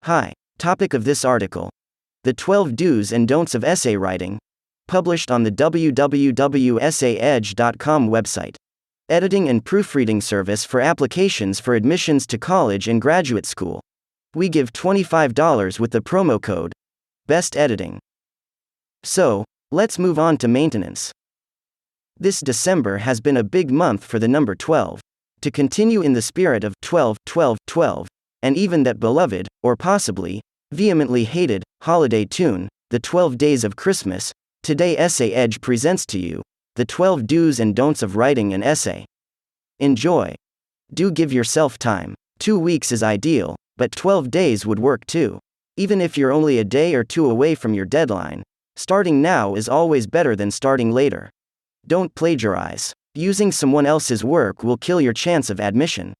Hi. Topic of this article: The 12 Do's and Don'ts of Essay Writing. Published on the www.essayedge.com website. Editing and proofreading service for applications for admissions to college and graduate school. We give $25 with the promo code Best Editing. So, let's move on to maintenance. This December has been a big month for the number 12. To continue in the spirit of 12, 12, 12, and even that beloved, or possibly vehemently hated, holiday tune, the 12 Days of Christmas, today Essay Edge presents to you the 12 Do's and Don'ts of Writing an Essay. Enjoy. Do give yourself time. 2 weeks is ideal, but 12 days would work too. Even if you're only a day or two away from your deadline, starting now is always better than starting later. Don't plagiarize. Using someone else's work will kill your chance of admission.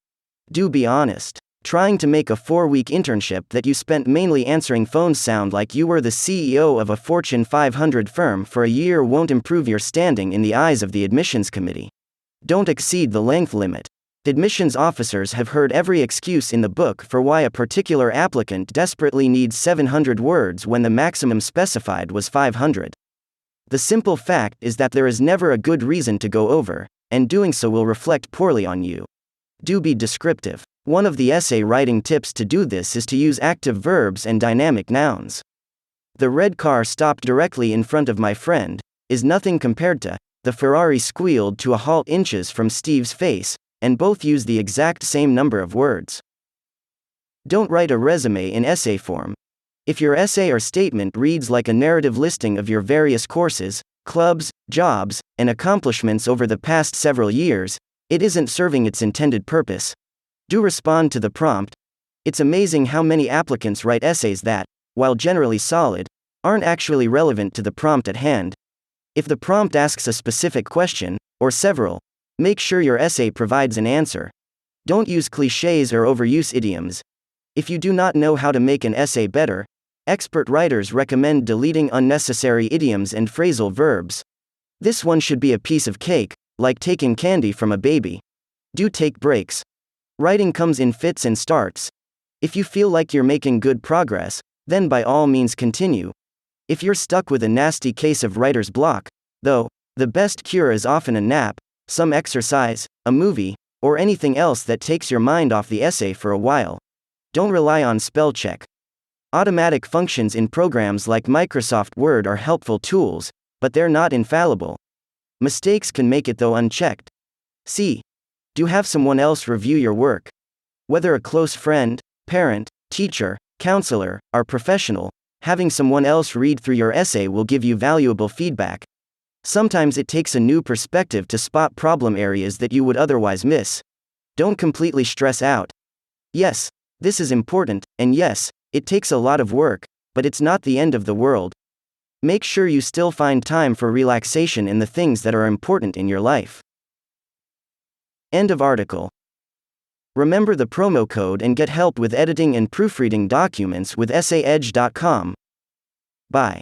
Do be honest. Trying to make a 4-week internship that you spent mainly answering phones sound like you were the CEO of a Fortune 500 firm for a year won't improve your standing in the eyes of the admissions committee. Don't exceed the length limit. Admissions officers have heard every excuse in the book for why a particular applicant desperately needs 700 words when the maximum specified was 500. The simple fact is that there is never a good reason to go over, and doing so will reflect poorly on you. Do be descriptive. One of the essay writing tips to do this is to use active verbs and dynamic nouns. The red car stopped directly in front of my friend is nothing compared to the Ferrari squealed to a halt inches from Steve's face, and both use the exact same number of words. Don't write a resume in essay form. If your essay or statement reads like a narrative listing of your various courses, clubs, jobs, and accomplishments over the past several years, it isn't serving its intended purpose. Do respond to the prompt. It's amazing how many applicants write essays that, while generally solid, aren't actually relevant to the prompt at hand. If the prompt asks a specific question, or several, make sure your essay provides an answer. Don't use cliches or overuse idioms. If you do not know how to make an essay better, expert writers recommend deleting unnecessary idioms and phrasal verbs. This one should be a piece of cake, like taking candy from a baby. Do take breaks. Writing comes in fits and starts. If you feel like you're making good progress, then by all means continue. If you're stuck with a nasty case of writer's block, though, the best cure is often a nap, some exercise, a movie, or anything else that takes your mind off the essay for a while. Don't rely on spell check. Automatic functions in programs like Microsoft Word are helpful tools, but they're not infallible. Mistakes can make it though unchecked. C. Do have someone else review your work. Whether a close friend, parent, teacher, counselor, or professional, having someone else read through your essay will give you valuable feedback. Sometimes it takes a new perspective to spot problem areas that you would otherwise miss. Don't completely stress out. Yes, this is important, and yes, it takes a lot of work, but it's not the end of the world. Make sure you still find time for relaxation in the things that are important in your life. End of article. Remember the promo code and get help with editing and proofreading documents with essayedge.com. Bye.